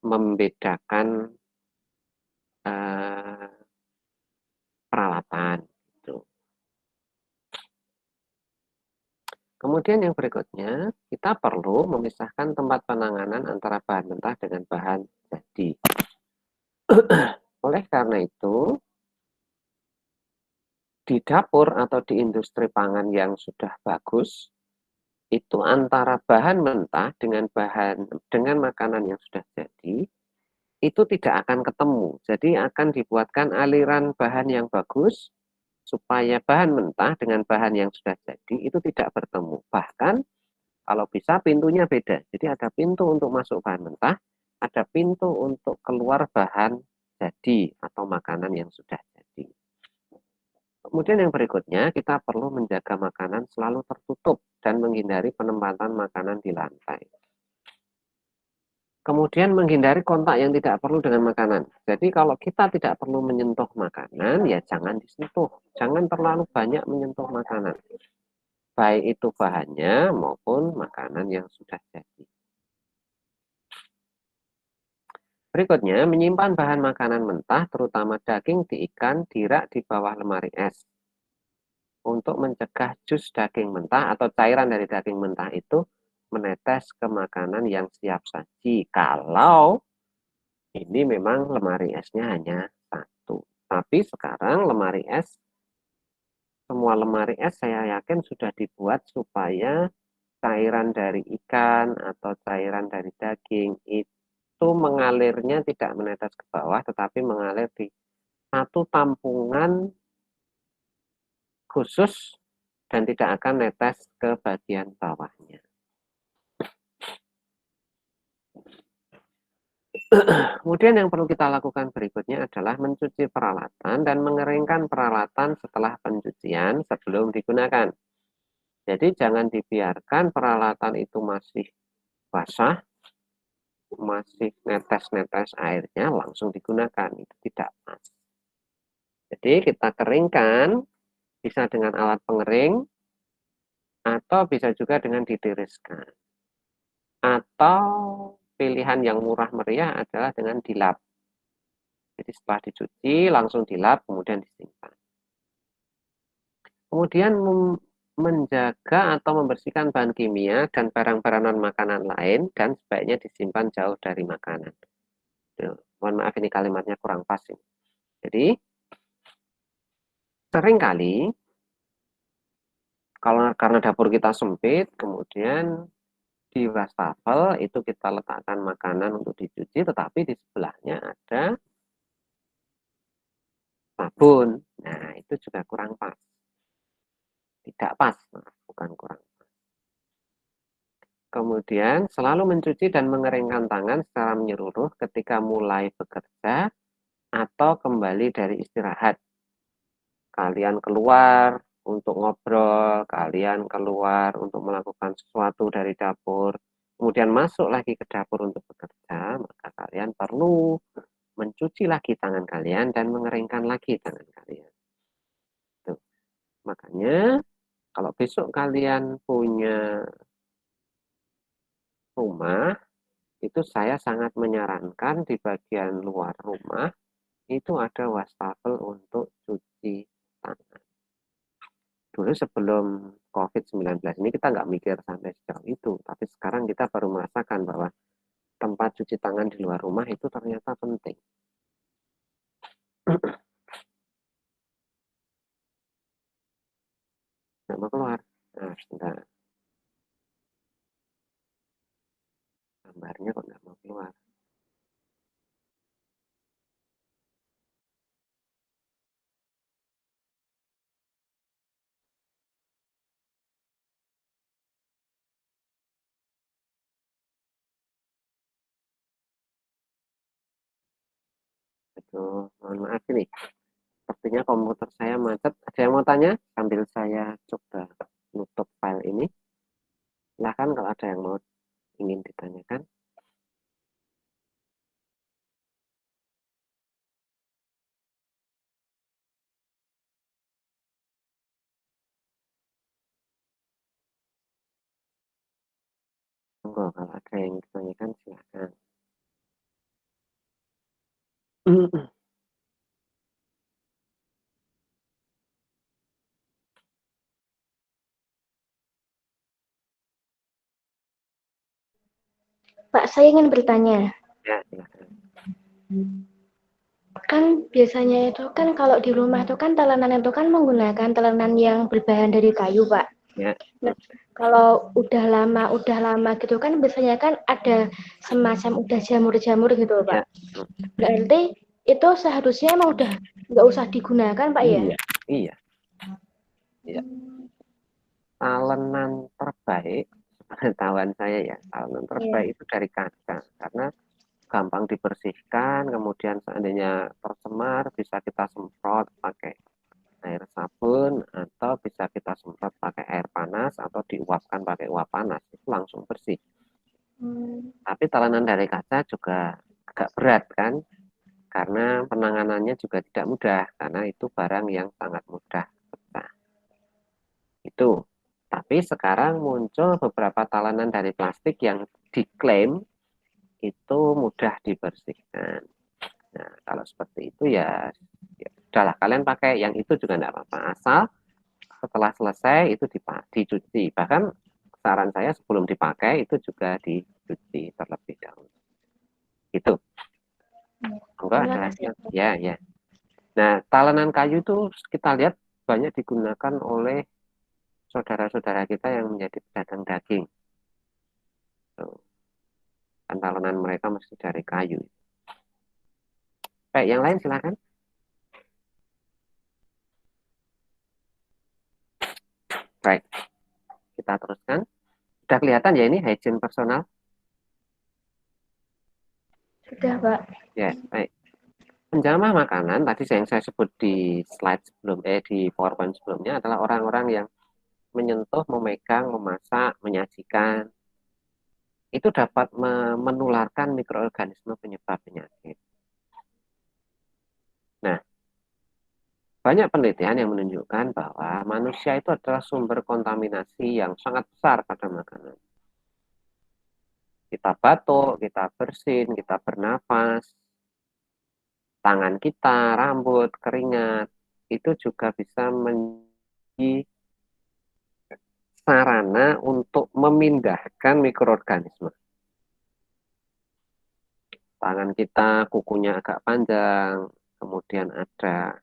membedakan eh, peralatan. Gitu. Kemudian yang berikutnya, kita perlu memisahkan tempat penanganan antara bahan mentah dengan bahan jadi. Oleh karena itu, di dapur atau di industri pangan yang sudah bagus, itu antara bahan mentah dengan makanan yang sudah jadi, itu tidak akan ketemu. Jadi akan dibuatkan aliran bahan yang bagus supaya bahan mentah dengan bahan yang sudah jadi itu tidak bertemu. Bahkan kalau bisa pintunya beda. Jadi ada pintu untuk masuk bahan mentah, ada pintu untuk keluar bahan jadi atau makanan yang sudah jadi. Kemudian yang berikutnya, kita perlu menjaga makanan selalu tertutup dan menghindari penempatan makanan di lantai. Kemudian menghindari kontak yang tidak perlu dengan makanan. Jadi kalau kita tidak perlu menyentuh makanan, ya jangan disentuh. Jangan terlalu banyak menyentuh makanan. Baik itu bahannya maupun makanan yang sudah jadi. Berikutnya, menyimpan bahan makanan mentah, terutama daging di ikan, di rak di bawah lemari es. Untuk mencegah jus daging mentah atau cairan dari daging mentah itu menetes ke makanan yang siap saji. Kalau ini memang lemari esnya hanya satu. Tapi sekarang lemari es, semua lemari es saya yakin sudah dibuat supaya cairan dari ikan atau cairan dari daging itu mengalirnya tidak menetes ke bawah, tetapi mengalir di satu tampungan khusus dan tidak akan netes ke bagian bawahnya. Kemudian yang perlu kita lakukan berikutnya adalah mencuci peralatan dan mengeringkan peralatan setelah pencucian sebelum digunakan. Jadi jangan dibiarkan peralatan itu masih basah, masih netes-netes airnya langsung digunakan. Itu tidak pas. Jadi kita keringkan, bisa dengan alat pengering, atau bisa juga dengan ditiriskan. Atau pilihan yang murah meriah adalah dengan dilap. Jadi setelah dicuci, langsung dilap, kemudian disimpan. Kemudian menjaga atau membersihkan bahan kimia dan barang-barang non-makanan lain, dan sebaiknya disimpan jauh dari makanan. Mohon maaf ini kalimatnya kurang pas. Ini. Jadi, seringkali, kalau karena dapur kita sempit, kemudian di wastafel itu kita letakkan makanan untuk dicuci, tetapi di sebelahnya ada sabun. Nah, itu juga kurang pas. Tidak pas, bukan kurang. Kemudian selalu mencuci dan mengeringkan tangan secara menyeluruh ketika mulai bekerja atau kembali dari istirahat. Kalian keluar untuk ngobrol, kalian keluar untuk melakukan sesuatu dari dapur, kemudian masuk lagi ke dapur untuk bekerja, maka kalian perlu mencuci lagi tangan kalian dan mengeringkan lagi tangan kalian. Tuh. Makanya kalau besok kalian punya rumah, itu saya sangat menyarankan di bagian luar rumah itu ada wastafel untuk cuci tangan. Dulu sebelum COVID-19 ini kita nggak mikir sampai sejauh itu, tapi sekarang kita baru merasakan bahwa tempat cuci tangan di luar rumah itu ternyata penting. Nggak mau keluar. Nah, sebentar. Gambarnya kok nggak mau keluar. Aduh, mohon maaf ini. Sepertinya komputer saya macet. Ada yang mau tanya? Sambil saya coba nutup file ini. Silahkan kalau ada yang mau ingin ditanyakan. Monggo, kalau ada yang ditanyakan silahkan. Pak, saya ingin bertanya. Ya, ya. Kan biasanya itu kan kalau di rumah itu kan talenan itu kan menggunakan talenan yang berbahan dari kayu, Pak. Ya. Nah, kalau udah lama gitu kan biasanya kan ada semacam udah jamur-jamur gitu, Pak. Ya. Berarti itu seharusnya emang udah nggak usah digunakan, Pak ya? Iya, iya, iya. Talenan terbaik, pengetahuan saya ya, talenan Iya. terbaik itu dari kaca karena gampang dibersihkan, kemudian seandainya tercemar bisa kita semprot pakai air sabun atau bisa kita semprot pakai air panas atau diuapkan pakai uap panas itu langsung bersih. Hmm. Tapi talenan dari kaca juga agak berat kan, karena penanganannya juga tidak mudah karena itu barang yang sangat mudah pecah. Itu. Tapi sekarang muncul beberapa talenan dari plastik yang diklaim itu mudah dibersihkan. Nah, kalau seperti itu ya, ya udahlah kalian pakai yang itu juga tidak apa-apa. Asal setelah selesai itu dicuci. Bahkan saran saya sebelum dipakai itu juga dicuci terlebih dahulu. Itu. Enggak Terima ada lagi. kasih. Ya, ya. Nah, talenan kayu itu kita lihat banyak digunakan oleh saudara-saudara kita yang menjadi pedagang daging. Tuh. Kan talenan mereka mesti dari kayu. Baik, yang lain silakan. Baik, kita teruskan. Sudah kelihatan ya ini hygiene personal? Sudah, Pak. Ya, baik. Penjamah makanan tadi yang saya sebut di slide di PowerPoint sebelumnya adalah orang-orang yang menyentuh, memegang, memasak, menyajikan. Itu dapat menularkan mikroorganisme penyebab penyakit. Nah, banyak penelitian yang menunjukkan bahwa manusia itu adalah sumber kontaminasi yang sangat besar pada makanan. Kita batuk, kita bersin, kita bernafas, tangan kita, rambut, keringat, itu juga bisa menjadi sarana untuk memindahkan mikroorganisme. Tangan kita kukunya agak panjang, kemudian ada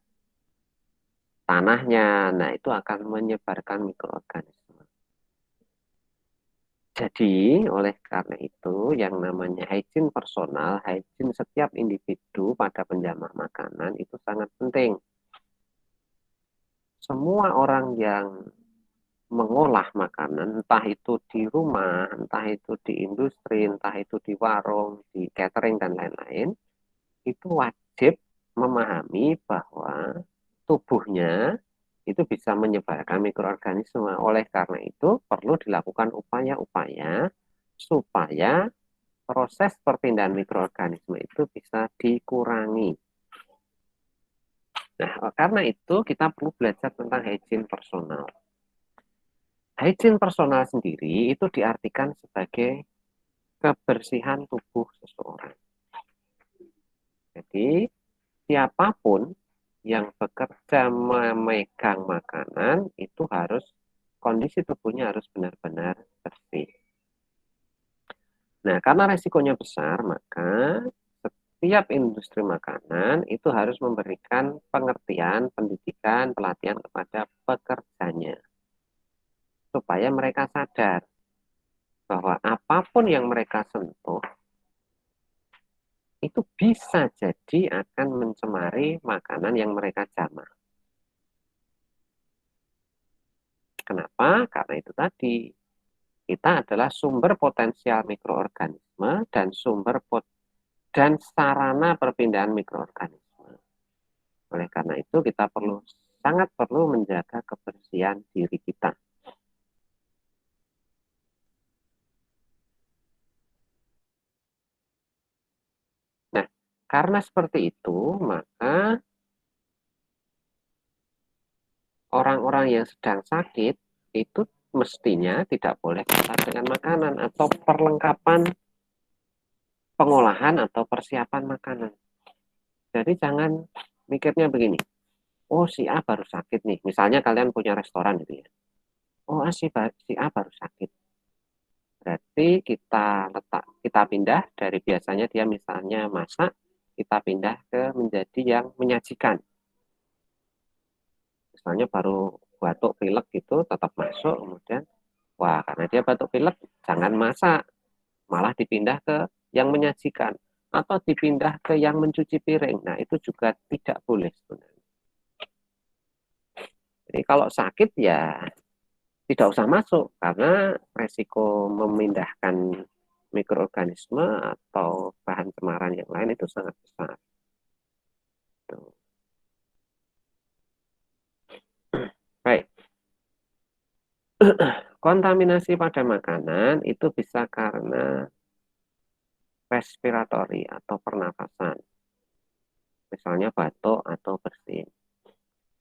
tanahnya, nah itu akan menyebarkan mikroorganisme. Jadi, oleh karena itu, yang namanya hygiene personal, hygiene setiap individu pada penjamah makanan itu sangat penting. Semua orang yang mengolah makanan, entah itu di rumah, entah itu di industri, entah itu di warung, di catering, dan lain-lain, itu wajib memahami bahwa tubuhnya itu bisa menyebarkan mikroorganisme. Oleh karena itu, perlu dilakukan upaya-upaya supaya proses perpindahan mikroorganisme itu bisa dikurangi. Nah, karena itu kita perlu belajar tentang hygiene personal. Hygiene personal sendiri itu diartikan sebagai kebersihan tubuh seseorang. Jadi, siapapun yang bekerja memegang makanan itu harus kondisi tubuhnya harus benar-benar bersih. Nah, karena resikonya besar, maka setiap industri makanan itu harus memberikan pengertian, pendidikan, pelatihan kepada pekerjanya supaya mereka sadar bahwa apapun yang mereka sentuh itu bisa jadi akan mencemari makanan yang mereka jamah. Kenapa? Karena itu tadi, kita adalah sumber potensial mikroorganisme dan dan sarana perpindahan mikroorganisme. Oleh karena itu, kita sangat perlu menjaga kebersihan diri kita. Nah, karena seperti itu, maka orang-orang yang sedang sakit itu mestinya tidak boleh kontak dengan makanan atau perlengkapan pengolahan atau persiapan makanan. Jadi jangan mikirnya begini, oh si A baru sakit nih. Misalnya kalian punya restoran gitu ya. Oh si A baru sakit. Berarti kita pindah dari biasanya dia misalnya masak, kita pindah ke menjadi yang menyajikan. Misalnya baru batuk pilek gitu tetap masuk, kemudian wah karena dia batuk pilek jangan masak, malah dipindah ke yang menyajikan atau dipindah ke yang mencuci piring. Nah itu juga tidak boleh sebenarnya. Jadi kalau sakit ya tidak usah masuk karena resiko memindahkan mikroorganisme atau bahan cemaran yang lain itu sangat besar. Tuh. Baik, kontaminasi pada makanan itu bisa karena respiratori atau pernafasan, misalnya batuk atau bersin.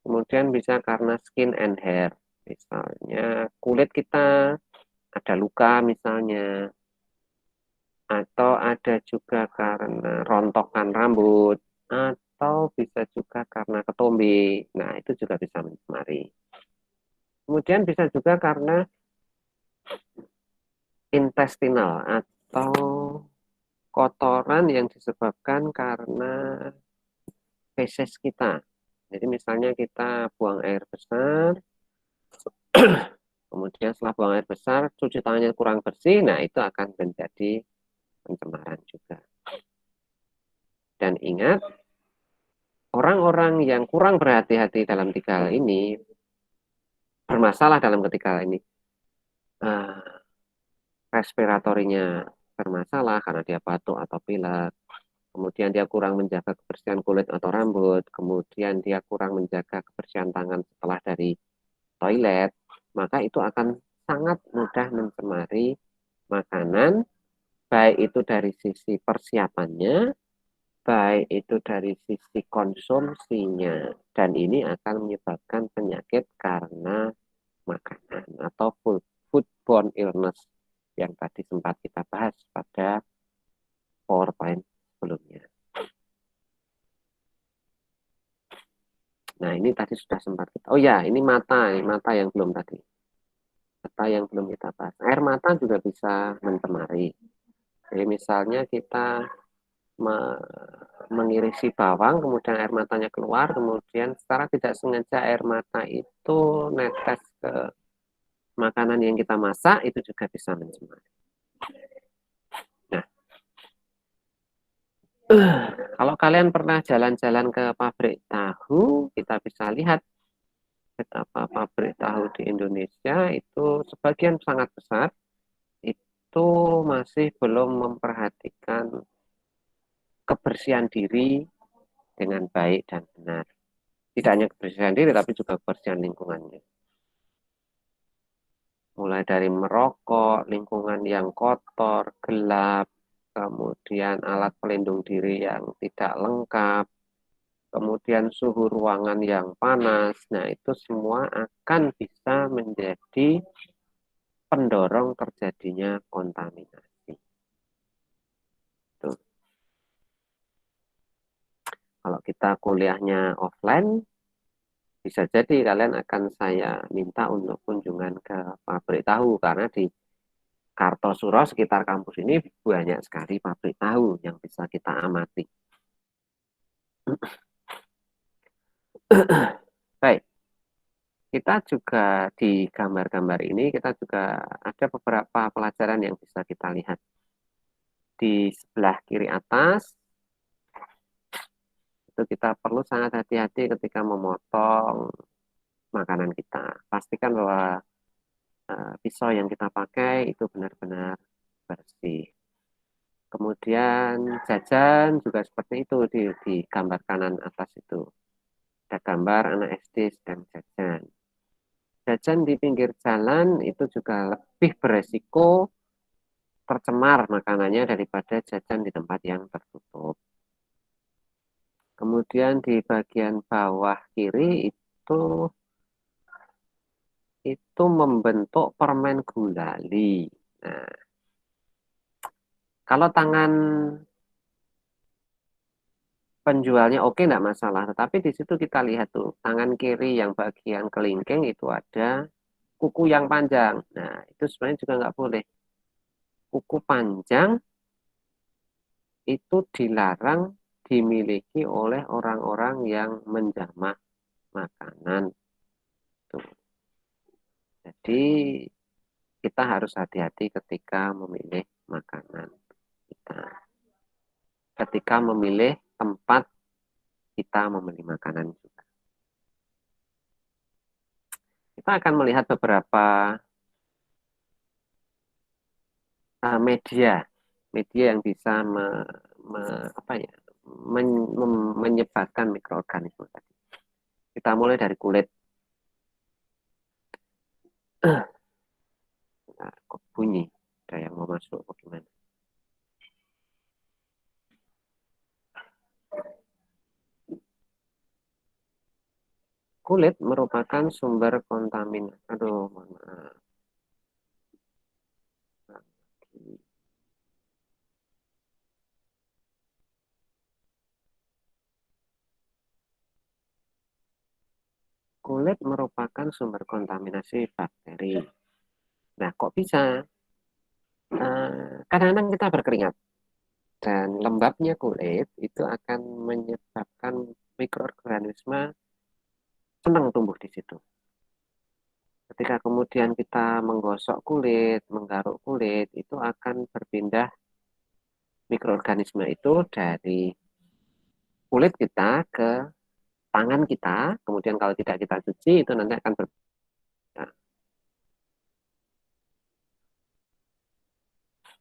Kemudian bisa karena skin and hair, misalnya kulit kita ada luka misalnya, atau ada juga karena rontokan rambut, atau bisa juga karena ketombe. Nah, itu juga bisa mencemari. Kemudian bisa juga karena intestinal atau kotoran yang disebabkan karena feses kita. Jadi misalnya kita buang air besar, kemudian setelah buang air besar, cuci tangannya kurang bersih, nah itu akan menjadi pencemaran juga. Dan ingat, orang-orang yang kurang berhati-hati dalam 3 hal ini, bermasalah dalam ketiga hal ini. Respiratorinya bermasalah karena dia batuk atau pilek, kemudian dia kurang menjaga kebersihan kulit atau rambut, kemudian dia kurang menjaga kebersihan tangan setelah dari toilet, maka itu akan sangat mudah mencemari makanan, baik itu dari sisi persiapannya, baik itu dari sisi konsumsinya, dan ini akan menyebabkan penyakit karena makanan atau foodborne illness yang tadi sempat kita bahas pada PowerPoint sebelumnya. Nah, ini tadi sudah sempat kita. Oh ya, ini mata yang belum tadi. Mata yang belum kita bahas. Air mata juga bisa mencemari. Jadi misalnya kita mengirisi bawang, kemudian air matanya keluar, kemudian secara tidak sengaja air mata itu netes ke makanan yang kita masak, itu juga bisa mencemari. Nah, kalau kalian pernah jalan-jalan ke pabrik tahu, kita bisa lihat betapa pabrik tahu di Indonesia itu sebagian sangat besar itu masih belum memperhatikan kebersihan diri dengan baik dan benar. Tidak hanya kebersihan diri, tapi juga kebersihan lingkungannya. Mulai dari merokok, lingkungan yang kotor, gelap, kemudian alat pelindung diri yang tidak lengkap, kemudian suhu ruangan yang panas. Nah, itu semua akan bisa menjadi pendorong terjadinya kontaminasi. Tuh. Kalau kita kuliahnya offline, bisa jadi kalian akan saya minta untuk kunjungan ke pabrik tahu karena di Kartosuro sekitar kampus ini banyak sekali pabrik tahu yang bisa kita amati. Baik, kita juga di gambar-gambar ini kita juga ada beberapa pelajaran yang bisa kita lihat. Di sebelah kiri atas itu kita perlu sangat hati-hati ketika memotong makanan kita. Pastikan bahwa pisau yang kita pakai itu benar-benar bersih. Kemudian jajan juga seperti itu di gambar kanan atas itu. Ada gambar anak SD sedang jajan. Jajan di pinggir jalan itu juga lebih beresiko tercemar makanannya daripada jajan di tempat yang tertutup. Kemudian di bagian bawah kiri itu membentuk permen gulali. Nah, kalau tangan penjualnya oke enggak masalah, tetapi di situ kita lihat tuh, tangan kiri yang bagian kelingking itu ada kuku yang panjang. Nah, itu sebenarnya juga nggak boleh. Kuku panjang itu dilarang dimiliki oleh orang-orang yang menjamah makanan. Tuh. Jadi kita harus hati-hati ketika memilih makanan kita. Ketika memilih tempat kita membeli makanan juga. Kita akan melihat beberapa media yang bisa menyebarkan mikroorganisme tadi. Kita mulai dari kulit. Nah, kok bunyi? Ada yang mau masuk bagaimana? Kulit merupakan sumber kontaminasi. Aduh, mohon maaf. Kulit merupakan sumber kontaminasi bakteri. Nah, kok bisa? Kadang-kadang kita berkeringat dan lembabnya kulit itu akan menyebabkan mikroorganisme senang tumbuh di situ. Ketika kemudian kita menggosok kulit, menggaruk kulit, itu akan berpindah mikroorganisme itu dari kulit kita ke tangan kita, kemudian kalau tidak kita cuci, itu nanti akan berpindah.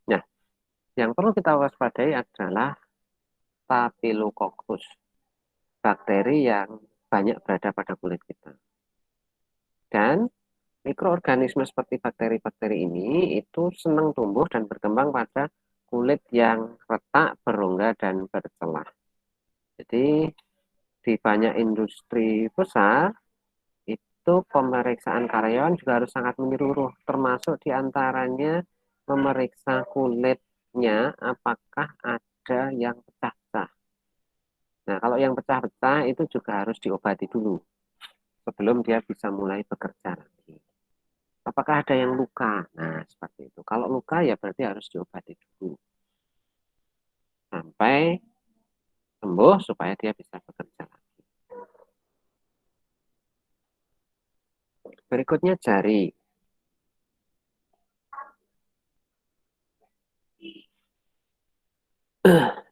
Nah, yang perlu kita waspadai adalah Staphylococcus, bakteri yang banyak berada pada kulit kita. Dan mikroorganisme seperti bakteri-bakteri ini itu senang tumbuh dan berkembang pada kulit yang retak, berongga, dan bercelah. Jadi di banyak industri besar itu pemeriksaan karyawan juga harus sangat menyeluruh, termasuk diantaranya memeriksa kulitnya apakah ada yang pecah-pecah. Nah, kalau yang pecah-pecah itu juga harus diobati dulu sebelum dia bisa mulai bekerja lagi. Apakah ada yang luka? Nah, seperti itu. Kalau luka ya berarti harus diobati dulu sampai sembuh supaya dia bisa bekerja lagi. Berikutnya jari.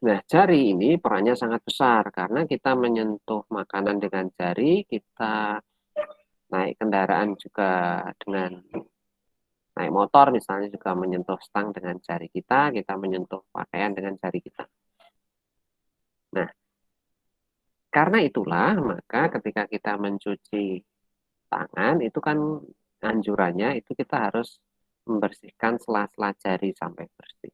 Nah, jari ini perannya sangat besar karena kita menyentuh makanan dengan jari, kita naik kendaraan juga dengan naik motor misalnya juga menyentuh stang dengan jari kita menyentuh pakaian dengan jari kita. Nah, karena itulah maka ketika kita mencuci tangan itu kan anjurannya itu kita harus membersihkan sela-sela jari sampai bersih.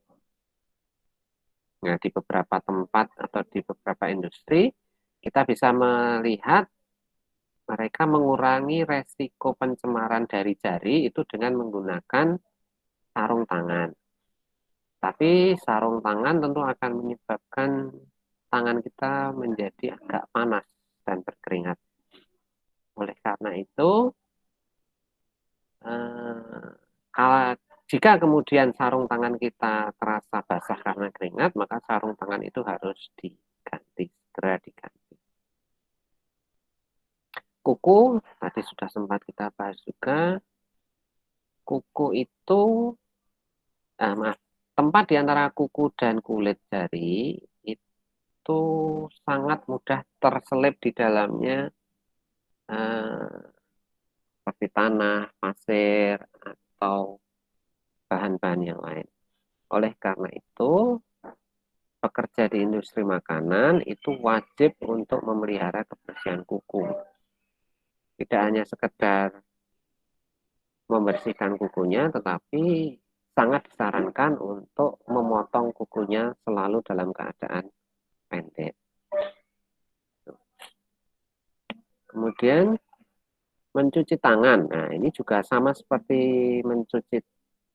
Nah, di beberapa tempat atau di beberapa industri kita bisa melihat mereka mengurangi resiko pencemaran dari jari itu dengan menggunakan sarung tangan. Tapi sarung tangan tentu akan menyebabkan tangan kita menjadi agak panas dan berkeringat. Oleh karena itu, kalau jika kemudian sarung tangan kita terasa basah karena keringat, maka sarung tangan itu harus diganti, segera diganti. Kuku, tadi sudah sempat kita bahas juga. Kuku itu, tempat di antara kuku dan kulit jari itu sangat mudah terselip di dalamnya seperti tanah, pasir, atau bahan-bahan yang lain. Oleh karena itu, pekerja di industri makanan itu wajib untuk memelihara kebersihan kuku. Tidak hanya sekedar membersihkan kukunya, tetapi sangat disarankan untuk memotong kukunya selalu dalam keadaan pendek. Kemudian mencuci tangan. Nah, ini juga sama seperti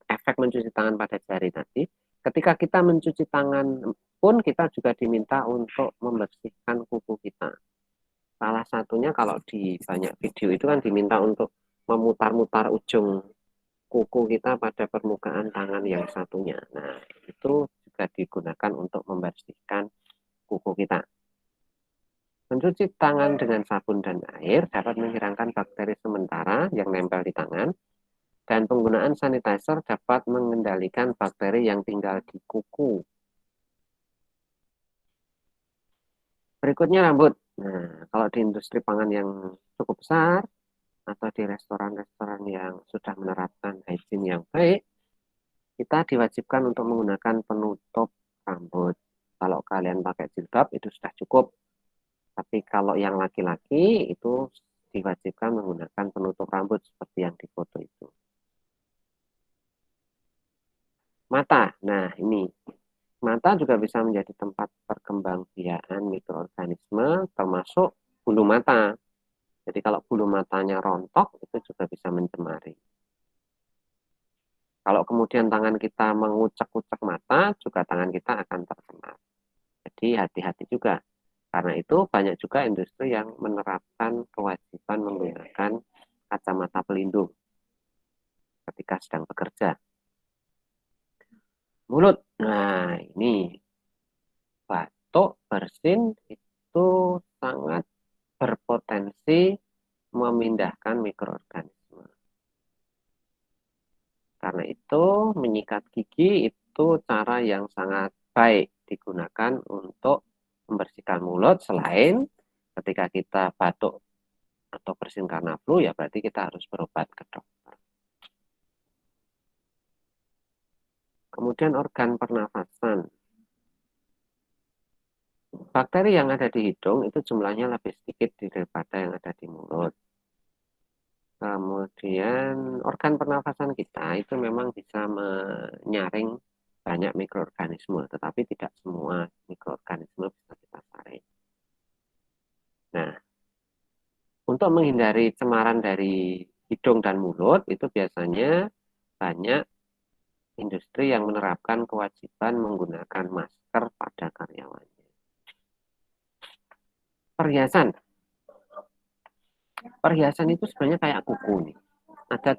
efek mencuci tangan pada jari tadi. Ketika kita mencuci tangan pun kita juga diminta untuk membersihkan kuku kita. Salah satunya kalau di banyak video itu kan diminta untuk memutar-mutar ujung kuku kita pada permukaan tangan yang satunya. Nah, itu juga digunakan untuk membersihkan kuku kita. Mencuci tangan dengan sabun dan air dapat menghilangkan bakteri sementara yang nempel di tangan, dan penggunaan sanitizer dapat mengendalikan bakteri yang tinggal di kuku. Berikutnya rambut. Nah, kalau di industri pangan yang cukup besar atau di restoran-restoran yang sudah menerapkan hygiene yang baik, kita diwajibkan untuk menggunakan penutup rambut. Kalau kalian pakai jilbab itu sudah cukup. Tapi kalau yang laki-laki itu diwajibkan menggunakan penutup rambut seperti yang di foto itu. Mata. Nah, ini. Mata juga bisa menjadi tempat perkembangbiakan mikroorganisme termasuk bulu mata. Jadi kalau bulu matanya rontok itu juga bisa mencemari. Kalau kemudian tangan kita mengucek-ucek mata, juga tangan kita akan tercemar. Jadi hati-hati juga. Karena itu banyak juga industri yang menerapkan kewajiban menggunakan kacamata pelindung ketika sedang bekerja. Mulut. Nah, ini batuk, bersin itu sangat berpotensi memindahkan mikroorganisme. Karena itu, menyikat gigi itu cara yang sangat baik digunakan untuk membersihkan mulut. Selain ketika kita batuk atau bersin karena flu, ya berarti kita harus berobat ke dokter. Kemudian organ pernafasan. Bakteri yang ada di hidung itu jumlahnya lebih sedikit daripada yang ada di mulut. Kemudian organ pernafasan kita itu memang bisa menyaring banyak mikroorganisme, tetapi tidak semua mikroorganisme bisa kita saring. Nah, untuk menghindari cemaran dari hidung dan mulut, itu biasanya banyak industri yang menerapkan kewajiban menggunakan masker pada karyawannya. Perhiasan. Perhiasan itu sebenarnya kayak kuku nih. Ada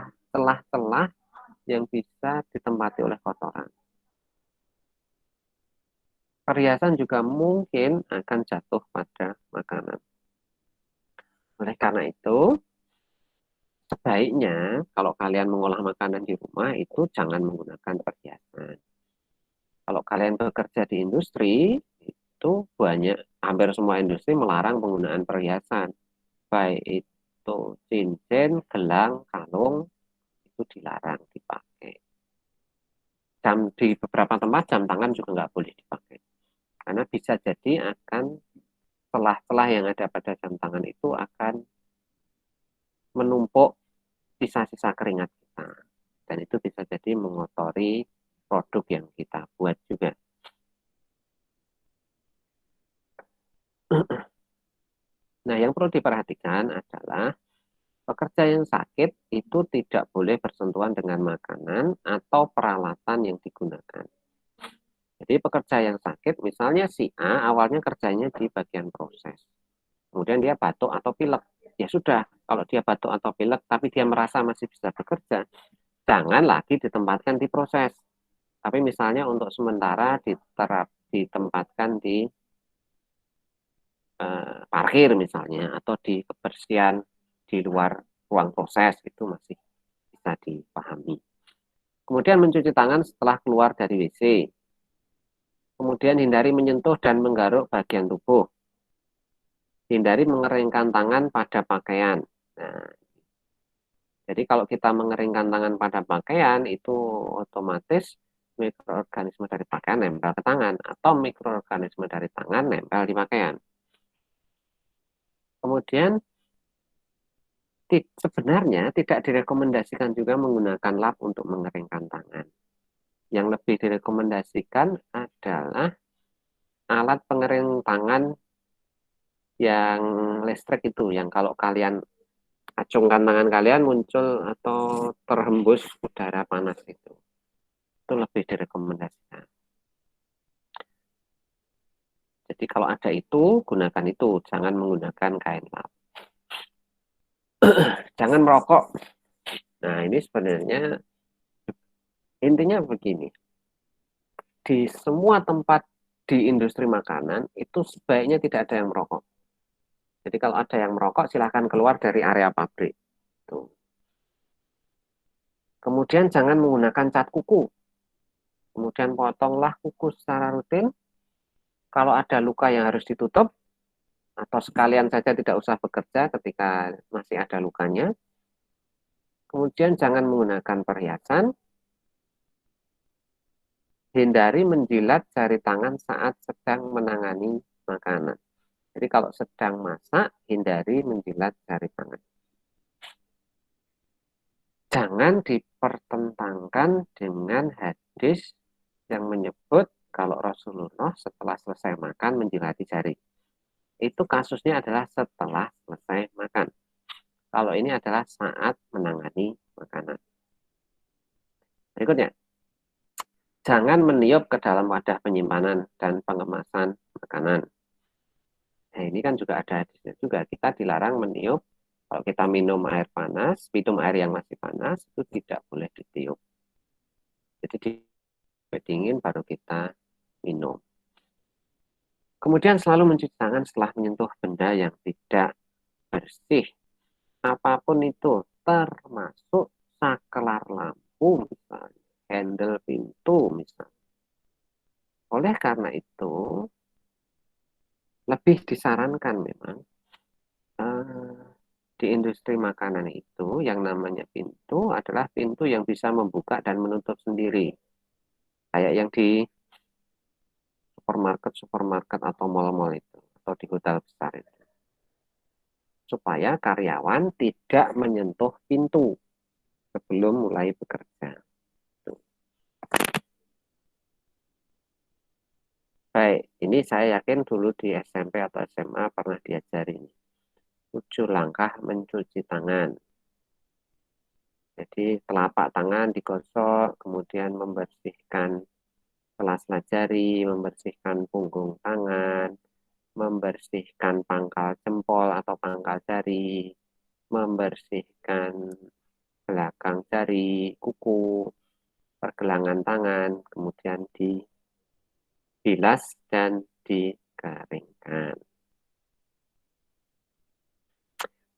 celah-celah yang bisa ditempati oleh kotoran. Perhiasan juga mungkin akan jatuh pada makanan. Oleh karena itu, sebaiknya kalau kalian mengolah makanan di rumah itu jangan menggunakan perhiasan. Kalau kalian bekerja di industri, itu hampir semua industri melarang penggunaan perhiasan. Baik itu cincin, gelang, kalung, itu dilarang dipakai. Di beberapa tempat jam tangan juga nggak boleh dipakai. Karena bisa jadi akan celah-celah yang ada pada jam tangan itu akan menumpuk sisa-sisa keringat kita. Dan itu bisa jadi mengotori produk yang kita buat juga. Nah, yang perlu diperhatikan adalah pekerja yang sakit itu tidak boleh bersentuhan dengan makanan atau peralatan yang digunakan. Jadi pekerja yang sakit, misalnya si A awalnya kerjanya di bagian proses. Kemudian dia batuk atau pilek. Ya sudah, kalau dia batuk atau pilek tapi dia merasa masih bisa bekerja, jangan lagi ditempatkan di proses. Tapi misalnya untuk sementara ditempatkan di parkir misalnya, atau di kebersihan di luar ruang proses, itu masih bisa dipahami. Kemudian mencuci tangan setelah keluar dari WC. Kemudian hindari menyentuh dan menggaruk bagian tubuh. Hindari mengeringkan tangan pada pakaian. Nah, jadi kalau kita mengeringkan tangan pada pakaian, itu otomatis mikroorganisme dari pakaian nempel ke tangan, atau mikroorganisme dari tangan nempel di pakaian. Kemudian sebenarnya tidak direkomendasikan juga menggunakan lap untuk mengeringkan tangan. Yang lebih direkomendasikan adalah alat pengering tangan yang listrik itu, yang kalau kalian acungkan tangan kalian muncul atau terhembus udara panas itu lebih direkomendasikan. Jadi kalau ada itu, gunakan itu. Jangan menggunakan kain lap. Jangan merokok. Nah, ini sebenarnya intinya begini. Di semua tempat di industri makanan, itu sebaiknya tidak ada yang merokok. Jadi kalau ada yang merokok, silahkan keluar dari area pabrik. Tuh. Kemudian jangan menggunakan cat kuku. Kemudian potonglah kuku secara rutin. Kalau ada luka yang harus ditutup, atau sekalian saja tidak usah bekerja ketika masih ada lukanya. Kemudian jangan menggunakan perhiasan. Hindari menjilat jari tangan saat sedang menangani makanan. Jadi kalau sedang masak, hindari menjilat jari tangan. Jangan dipertentangkan dengan hadis yang menyebut kalau Rasulullah setelah selesai makan menjilati jari. Itu kasusnya adalah setelah selesai makan. Kalau ini adalah saat menangani makanan. Berikutnya, jangan meniup ke dalam wadah penyimpanan dan pengemasan makanan. Nah, ini kan juga ada hadisnya juga. Kita dilarang meniup. Kalau kita minum air panas, minum air yang masih panas, itu tidak boleh ditiup. Jadi dingin baru kita minum. Kemudian selalu mencuci tangan setelah menyentuh benda yang tidak bersih. Apapun itu, termasuk saklar lampu misalnya, handle pintu misalnya. Oleh karena itu, lebih disarankan memang di industri makanan itu yang namanya pintu adalah pintu yang bisa membuka dan menutup sendiri. Kayak yang di supermarket atau mal-mal itu, atau di hotel besar itu. Supaya karyawan tidak menyentuh pintu sebelum mulai bekerja. Baik, ini saya yakin dulu di SMP atau SMA pernah diajarin 7 langkah mencuci tangan. Jadi telapak tangan digosok, kemudian membersihkan sela-sela jari, membersihkan punggung tangan, membersihkan pangkal jempol atau pangkal jari, membersihkan belakang jari, kuku, pergelangan tangan, kemudian dibilas dan dikeringkan.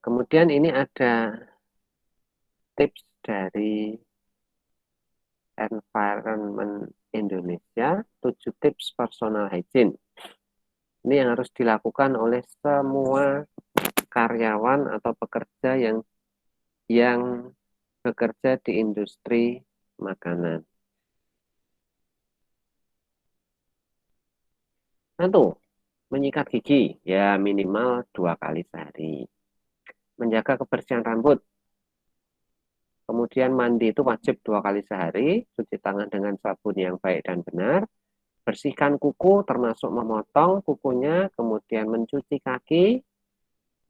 Kemudian ini ada tips dari Environment Indonesia, 7 tips personal hygiene. Ini yang harus dilakukan oleh semua karyawan atau pekerja yang bekerja di industri makanan. Satu, menyikat gigi, ya minimal 2 kali sehari. Menjaga kebersihan rambut. Kemudian mandi itu wajib 2 kali sehari, cuci tangan dengan sabun yang baik dan benar. Bersihkan kuku termasuk memotong kukunya, kemudian mencuci kaki,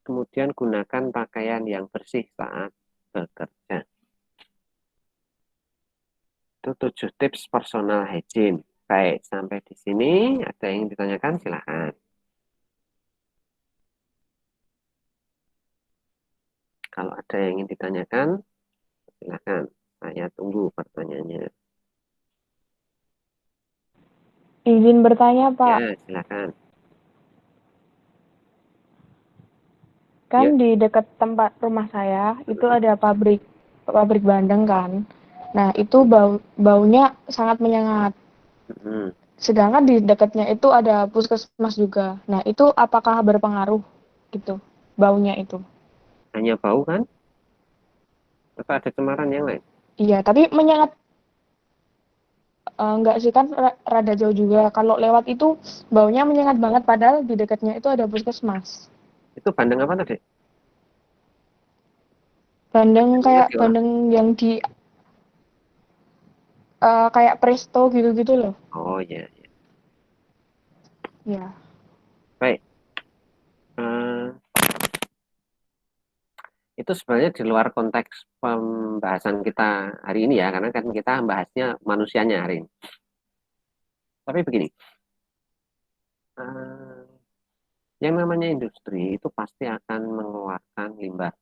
kemudian gunakan pakaian yang bersih saat bekerja. Itu 7 tips personal hygiene. Baik, sampai di sini ada yang ditanyakan, silakan. Kalau ada yang ingin ditanyakan, silakan. Saya tunggu pertanyaannya. Izin bertanya, Pak. Ya, silakan. Kan di dekat tempat rumah saya itu ada pabrik bandeng kan. Nah, itu baunya sangat menyengat. Sedangkan di dekatnya itu ada puskesmas juga. Nah, itu apakah berpengaruh gitu baunya itu? Hanya bau kan? Atau ada cemaran yang lain? Iya, tapi menyengat enggak sih kan rada jauh juga. Kalau lewat itu baunya menyengat banget padahal di dekatnya itu ada puskesmas. Itu bandeng apa tadi? Bandeng kayak bandeng yang di kayak presto gitu-gitu loh. Oh iya. Ya. Baik. Itu sebenarnya di luar konteks pembahasan kita hari ini ya, karena kan kita membahasnya manusianya hari ini. Tapi begini, Yang namanya industri itu pasti akan mengeluarkan limbah.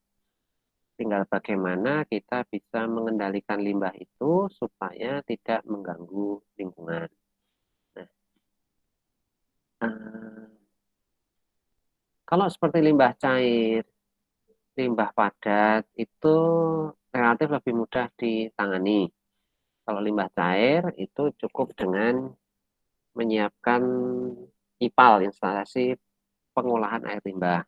Tinggal bagaimana kita bisa mengendalikan limbah itu supaya tidak mengganggu lingkungan. Nah, kalau seperti limbah cair, limbah padat itu relatif lebih mudah ditangani. Kalau limbah cair itu cukup dengan menyiapkan IPAL, instalasi pengolahan air limbah.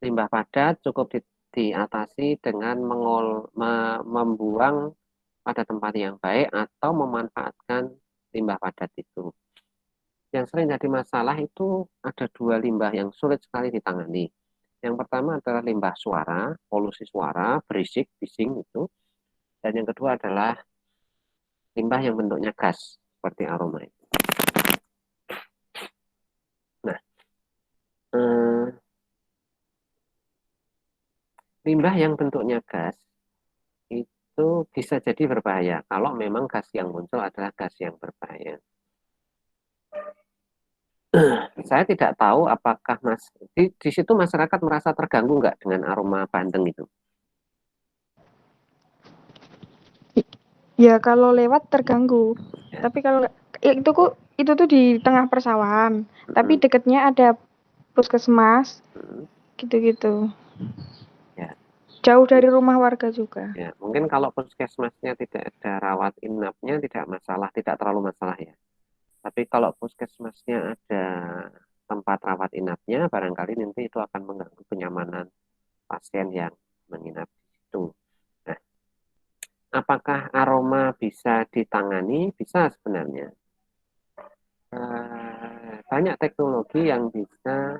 Limbah padat cukup diatasi dengan membuang pada tempat yang baik atau memanfaatkan limbah padat itu. Yang sering jadi masalah itu ada dua limbah yang sulit sekali ditangani. Yang pertama adalah limbah suara, polusi suara, berisik, bising itu. Dan yang kedua adalah limbah yang bentuknya gas, seperti aroma itu. Nah, limbah yang bentuknya gas itu bisa jadi berbahaya kalau memang gas yang muncul adalah gas yang berbahaya. Saya tidak tahu apakah di situ masyarakat merasa terganggu nggak dengan aroma bandeng itu. Ya kalau lewat terganggu. Ya. Tapi kalau ya, itu tuh di tengah persawahan. Tapi dekatnya ada puskesmas. Gitu-gitu. Ya. Jauh dari rumah warga juga. Ya, mungkin kalau puskesmasnya tidak ada rawat inapnya tidak masalah, tidak terlalu masalah ya. Tapi kalau puskesmasnya ada tempat rawat inapnya, barangkali nanti itu akan mengganggu kenyamanan pasien yang menginap di situ. Nah, apakah aroma bisa ditangani? Bisa sebenarnya. Banyak teknologi yang bisa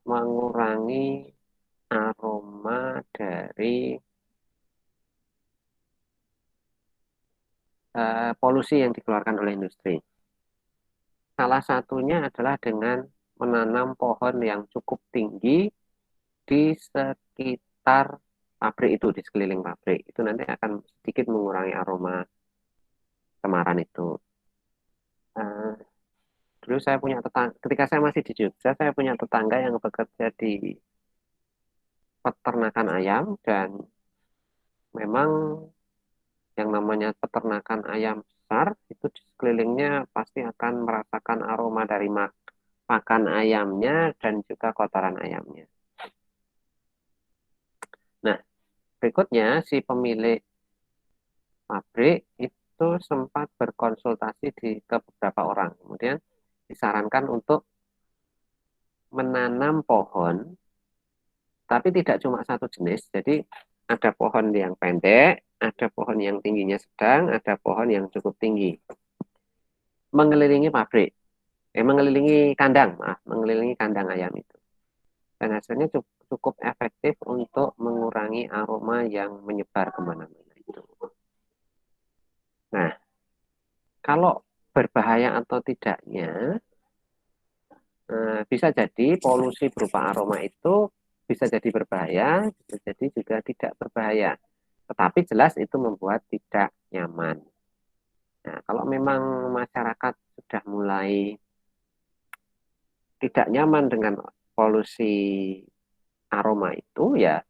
mengurangi aroma dari polusi yang dikeluarkan oleh industri. Salah satunya adalah dengan menanam pohon yang cukup tinggi di sekitar pabrik itu, di sekeliling pabrik. Itu nanti akan sedikit mengurangi aroma cemaran itu. Dulu saya punya tetangga, ketika saya masih di Jogja, saya punya tetangga yang bekerja di peternakan ayam dan memang yang namanya peternakan ayam besar itu di sekelilingnya pasti akan merasakan aroma dari pakan ayamnya dan juga kotoran ayamnya. Nah, berikutnya si pemilik pabrik itu sempat berkonsultasi ke beberapa orang. Kemudian disarankan untuk menanam pohon, tapi tidak cuma satu jenis. Jadi ada pohon yang pendek, ada pohon yang tingginya sedang, ada pohon yang cukup tinggi. Mengelilingi pabrik, mengelilingi kandang, mengelilingi kandang ayam itu. Dan hasilnya cukup efektif untuk mengurangi aroma yang menyebar kemana-mana itu. Nah, kalau berbahaya atau tidaknya, bisa jadi polusi berupa aroma itu bisa jadi berbahaya, bisa jadi juga tidak berbahaya. Tetapi jelas itu membuat tidak nyaman. Nah, kalau memang masyarakat sudah mulai tidak nyaman dengan polusi aroma itu, ya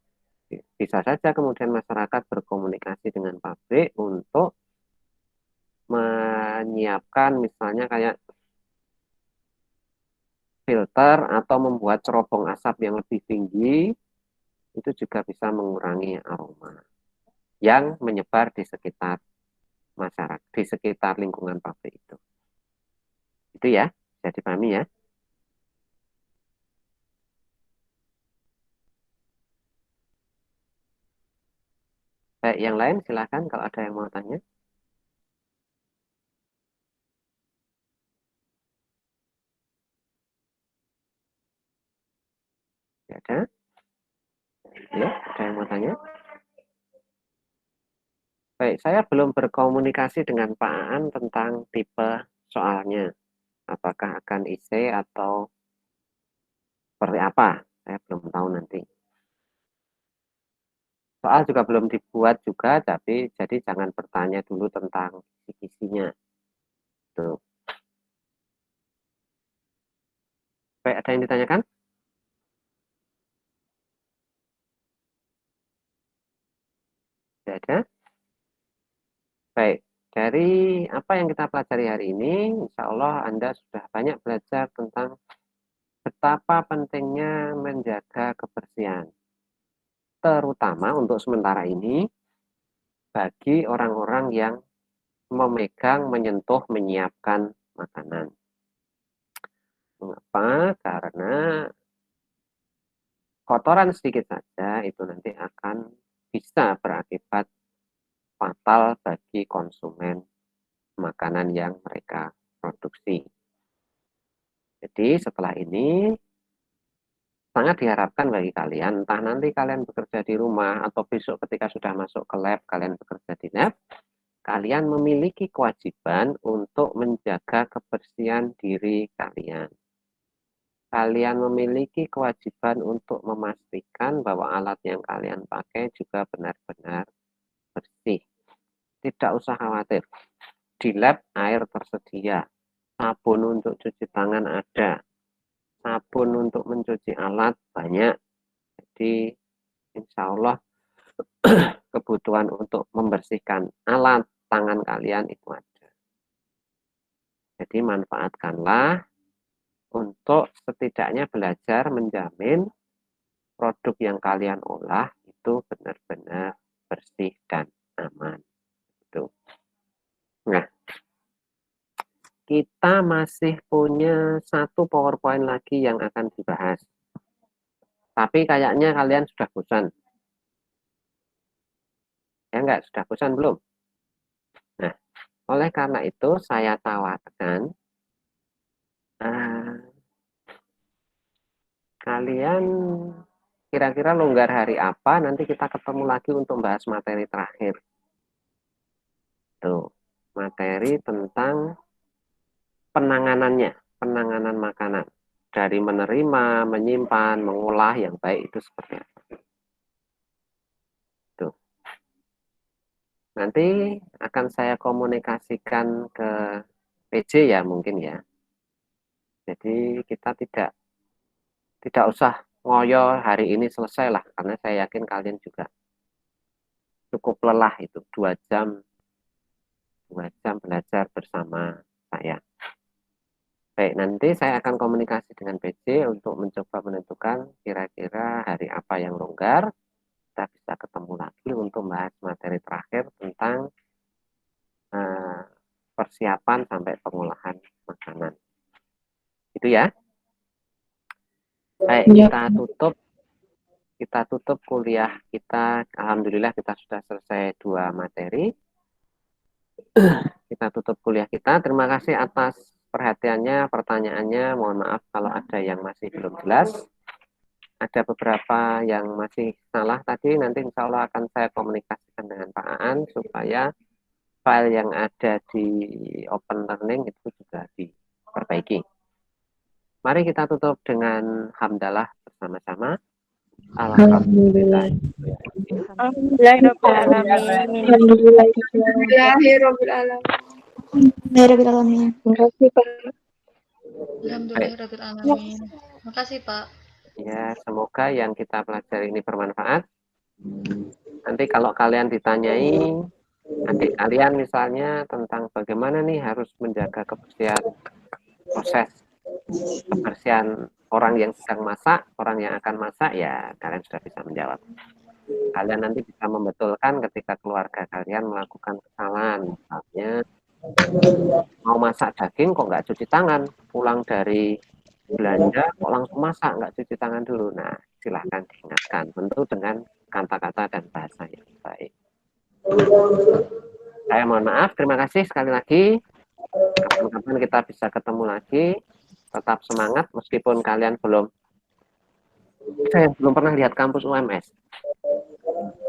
bisa saja kemudian masyarakat berkomunikasi dengan pabrik untuk menyiapkan misalnya kayak filter atau membuat cerobong asap yang lebih tinggi, itu juga bisa mengurangi aroma yang menyebar di sekitar masyarakat, di sekitar lingkungan pabrik itu. Itu ya, bisa dipahami ya. Baik, yang lain silakan kalau ada yang mau tanya. Ya, ada? Ya, ada yang mau tanya? Baik, saya belum berkomunikasi dengan Pak Aan tentang tipe soalnya. Apakah akan IC atau seperti apa? Saya belum tahu nanti. Soal juga belum dibuat juga, tapi jadi jangan bertanya dulu tentang kisi-kisinya. Tuh. Baik, ada yang ditanyakan? ada? Baik, dari apa yang kita pelajari hari ini, insya Allah Anda sudah banyak belajar tentang betapa pentingnya menjaga kebersihan. Terutama untuk sementara ini, bagi orang-orang yang memegang, menyentuh, menyiapkan makanan. Mengapa? Karena kotoran sedikit saja itu nanti akan bisa berakibat fatal bagi konsumen makanan yang mereka produksi. Jadi setelah ini sangat diharapkan bagi kalian, entah nanti kalian bekerja di rumah atau besok ketika sudah masuk ke lab, kalian bekerja di lab, kalian memiliki kewajiban untuk menjaga kebersihan diri kalian. Kalian memiliki kewajiban untuk memastikan bahwa alat yang kalian pakai juga benar-benar bersih. Tidak usah khawatir. Di lab air tersedia. Sabun untuk cuci tangan ada. Sabun untuk mencuci alat banyak. Jadi insya Allah kebutuhan untuk membersihkan alat tangan kalian itu ada. Jadi manfaatkanlah untuk setidaknya belajar menjamin produk yang kalian olah itu benar-benar bersih dan aman. Gitu. Nah, kita masih punya satu PowerPoint lagi yang akan dibahas. Tapi kayaknya kalian sudah bosan. Ya enggak? Sudah bosan belum? Nah, oleh karena itu saya tawarkan kalian kira-kira longgar hari apa, nanti kita ketemu lagi untuk bahas materi terakhir. Tuh, materi tentang penanganannya, penanganan makanan. Dari menerima, menyimpan, mengolah yang baik itu seperti apa. Tuh. Nanti akan saya komunikasikan ke PJ ya mungkin ya. Jadi kita tidak usah ngoyo hari ini selesai lah, karena saya yakin kalian juga cukup lelah itu 2 jam belajar bersama saya. Baik, nanti saya akan komunikasi dengan PJ untuk mencoba menentukan kira-kira hari apa yang longgar. Kita bisa ketemu lagi untuk membahas materi terakhir tentang persiapan sampai pengolahan makanan. Itu ya. Baik, kita tutup kuliah kita. Alhamdulillah kita sudah selesai 2 materi. Kita tutup kuliah kita. Terima kasih atas perhatiannya, pertanyaannya. Mohon maaf kalau ada yang masih belum jelas. Ada beberapa yang masih salah tadi. Nanti insya Allah akan saya komunikasikan dengan Pak Aan supaya file yang ada di Open Learning itu juga diperbaiki. Mari kita tutup dengan hamdalah bersama-sama. Alhamdulillah. Alhamdulillahirobbilalamin. Terima kasih Pak. Alhamdulillahirobbilalamin. Terima kasih Pak. Ya, semoga yang kita pelajari ini bermanfaat. Nanti kalau kalian ditanyai adik kalian misalnya tentang bagaimana nih harus menjaga kebersihan proses kebersihan orang yang sedang masak, orang yang akan masak, ya kalian sudah bisa menjawab. Kalian nanti bisa membetulkan ketika keluarga kalian melakukan kesalahan. Misalnya, mau masak daging kok nggak cuci tangan, pulang dari belanja kok langsung masak, nggak cuci tangan dulu. Nah, silahkan diingatkan, tentu dengan kata-kata dan bahasa yang baik. Saya mohon maaf, terima kasih sekali lagi. Kapan-kapan kita bisa ketemu lagi. Tetap semangat meskipun kalian saya belum pernah lihat kampus UMS.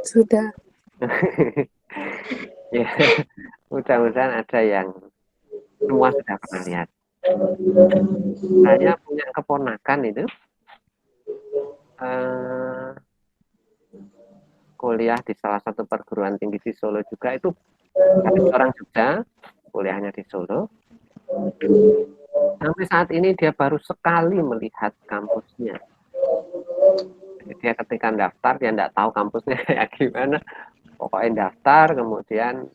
Sudah. Ya, mudah-mudahan ada yang semua sudah pernah lihat. Saya punya keponakan itu kuliah di salah satu perguruan tinggi di Solo juga, itu orang Jogja, kuliahnya di Solo. Sampai saat ini dia baru sekali melihat kampusnya. Jadi dia ketika daftar dia tidak tahu kampusnya kayak gimana. pokoknya daftar, kemudian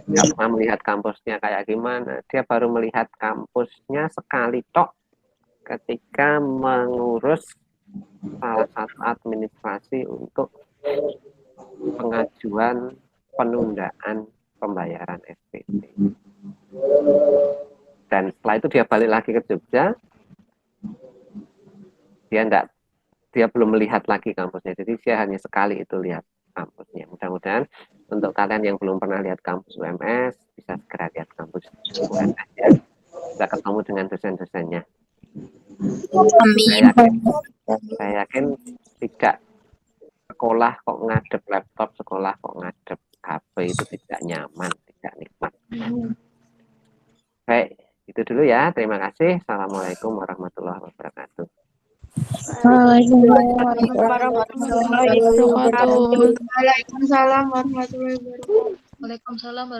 nggak pernah melihat kampusnya kayak gimana. Dia baru melihat kampusnya sekali tok ketika mengurus salah satu administrasi untuk pengajuan penundaan pembayaran SPP. Dan setelah itu dia balik lagi ke Jogja, dia belum melihat lagi kampusnya. Jadi dia hanya sekali itu lihat kampusnya. Mudah-mudahan untuk kalian yang belum pernah lihat kampus UMS bisa segera lihat kampus UMS ya. Bisa ketemu dengan dosen-dosennya. Saya yakin tidak sekolah kok ngadep laptop, sekolah kok ngadep HP itu tidak nyaman, tidak nikmat. Baik, itu dulu ya. Terima kasih. Assalamualaikum warahmatullahi wabarakatuh. Waalaikumsalam warahmatullahi wabarakatuh. Waalaikumsalam warahmatullahi wabarakatuh. Waalaikumsalam.